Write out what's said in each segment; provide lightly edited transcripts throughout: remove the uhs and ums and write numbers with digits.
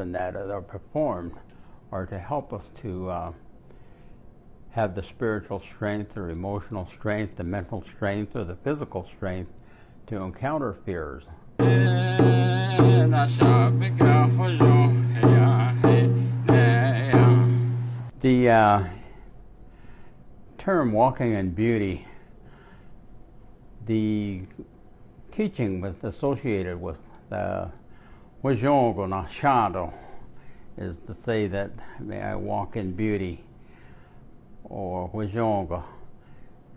and that are performed are to help us to have the spiritual strength or emotional strength, the mental strength or the physical strength to encounter fears. The term walking in beauty, the teaching associated with the Wajongo Nashado is to say that may I walk in beauty, or Wajongo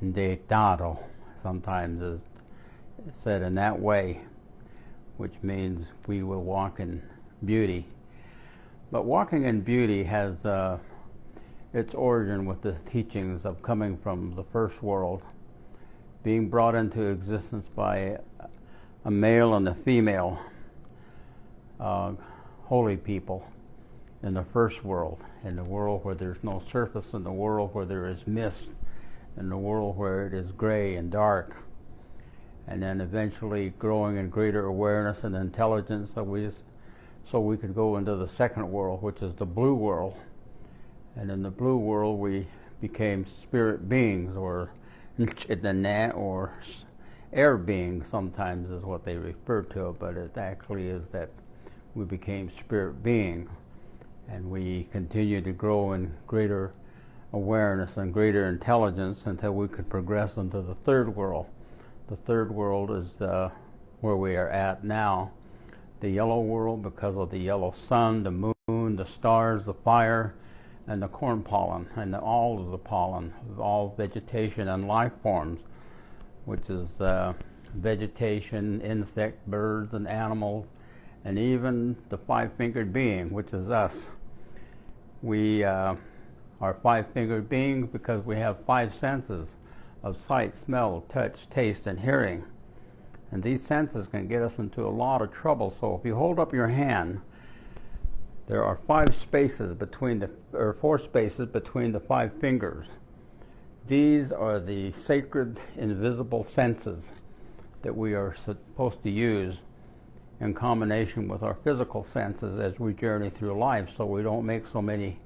Deitado sometimes is said in that way, which means we will walk in beauty. But walking in beauty has its origin with the teachings of coming from the first world, being brought into existence by a male and a female holy people in the first world, in the world where there's no surface, in the world where there is mist, in the world where it is gray and dark, and then eventually growing in greater awareness and intelligence so we could go into the second world, which is the blue world. And in the blue world we became spirit beings, or air beings sometimes is what they refer to it, but it actually is that we became spirit beings, and we continued to grow in greater awareness and greater intelligence until we could progress into the third world. The third world is where we are at now, the yellow world, because of the yellow sun, the moon, the stars, the fire, and the corn pollen, and all of the pollen of all vegetation and life forms, which is vegetation, insect, birds, and animals, and even the five-fingered being, which is us. We are five-fingered beings because we have five senses of sight, smell, touch, taste, and hearing. And these senses can get us into a lot of trouble. So if you hold up your hand, there are four spaces between the five fingers. These are the sacred, invisible senses that we are supposed to use in combination with our physical senses as we journey through life, so we don't make so many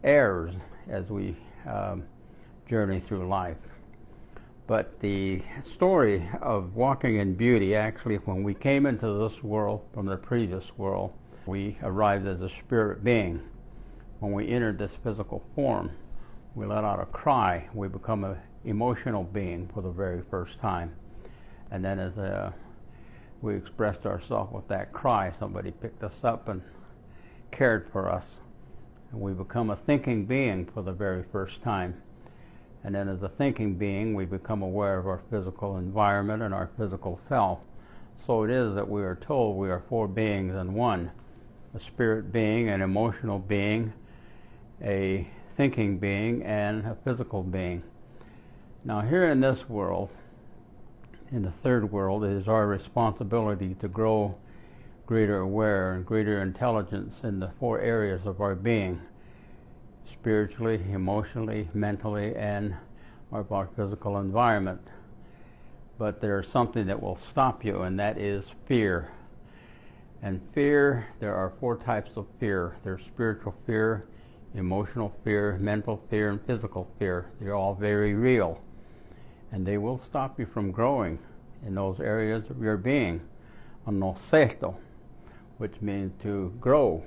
errors as we journey through life. But the story of walking in beauty, actually, when we came into this world from the previous world, we arrived as a spirit being. When we entered this physical form, we let out a cry. We become an emotional being for the very first time. And then as we expressed ourselves with that cry, somebody picked us up and cared for us. And we become a thinking being for the very first time. And then as a thinking being, we become aware of our physical environment and our physical self. So it is that we are told we are four beings in one: a spirit being, an emotional being, a thinking being, and a physical being. Now here in this world, in the third world, it is our responsibility to grow greater aware and greater intelligence in the four areas of our being: spiritually, emotionally, mentally, and our physical environment. But there's something that will stop you, and that is fear. And fear, there are four types of fear. There's spiritual fear, emotional fear, mental fear, and physical fear. They're all very real. And they will stop you from growing in those areas of your being. Anoseto, which means to grow.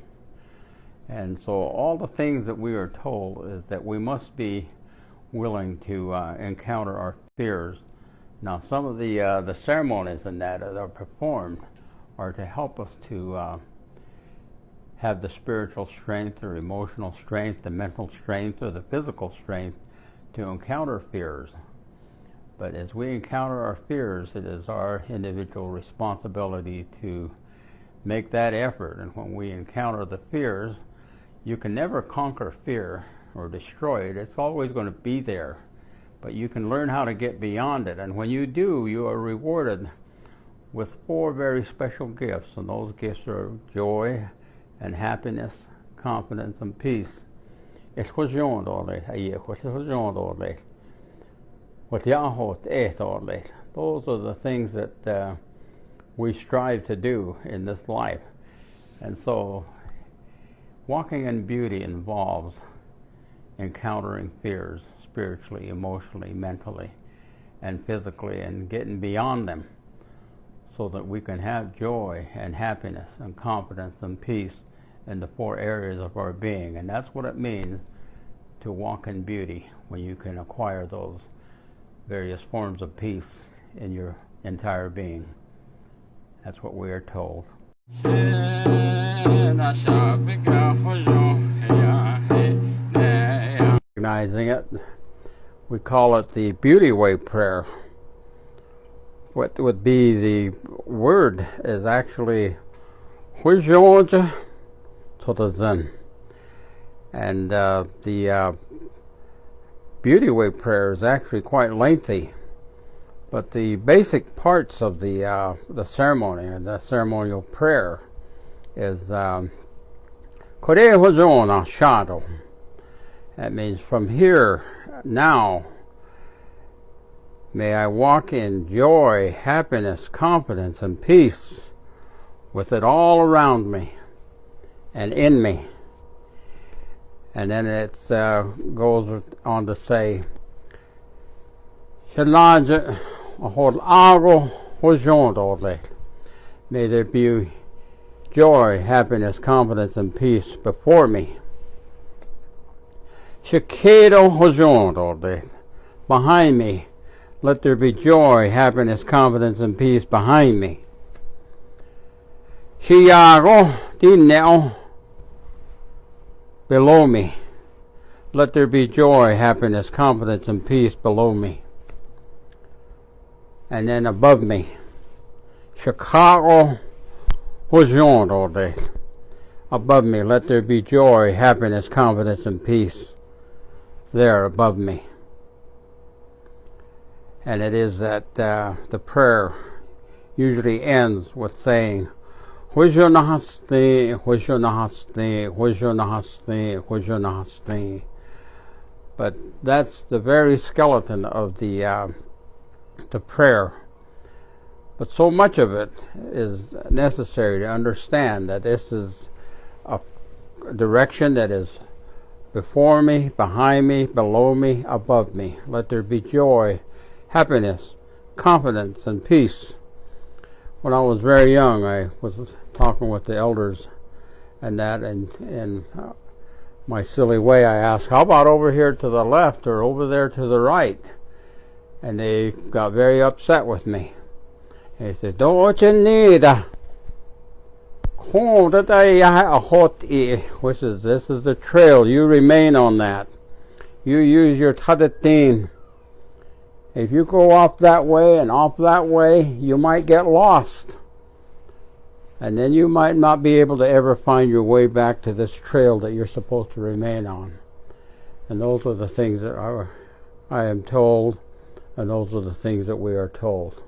And so all the things that we are told is that we must be willing to encounter our fears. Now some of the ceremonies in that are performed are to help us to have the spiritual strength or emotional strength, the mental strength or the physical strength to encounter fears. But as we encounter our fears, it is our individual responsibility to make that effort. And when we encounter the fears, you can never conquer fear or destroy it. It's always going to be there. But you can learn how to get beyond it. And when you do, you are rewarded with four very special gifts. And those gifts are joy and happiness, confidence, and peace. Those are the things that we strive to do in this life. And so Walking in beauty involves encountering fears spiritually, emotionally, mentally, and physically, and getting beyond them so that we can have joy and happiness and confidence and peace in the 4 areas of our being. And that's what it means to walk in beauty, when you can acquire those various forms of peace in your entire being. That's what we are told. Recognizing it, we call it the Beauty Way prayer. What would be the word is actually Huizhonja to the Zen. And the Beauty Way prayer is actually quite lengthy, but the basic parts of the ceremony and the ceremonial prayer is Kore Hozona Shadow. That means, from here now, may I walk in joy, happiness, confidence, and peace, with it all around me and in me. And then it goes on to say, may there be joy, happiness, confidence, and peace before me. Behind me, let there be joy, happiness, confidence, and peace behind me. Below me, let there be joy, happiness, confidence, and peace below me. And then above me, Chicago Hojon all day. Above me, let there be joy, happiness, confidence, and peace there above me. And it is that the prayer usually ends with saying, Huizho Nahaste, Huizho Nahaste, Huizho Nahaste, Huizho Nahaste. But that's the very skeleton of the prayer. But so much of it is necessary to understand that this is a direction that is before me, behind me, below me, above me. Let there be joy, happiness, confidence, and peace. When I was very young, I was talking with the elders and that, and in my silly way, I asked, how about over here to the left or over there to the right? And they got very upset with me. They said, don't you need which is, this is the trail, you remain on that. You use your tadatin. If you go off that way and off that way, you might get lost. And then you might not be able to ever find your way back to this trail that you're supposed to remain on. And those are the things that I am told, and those are the things that we are told.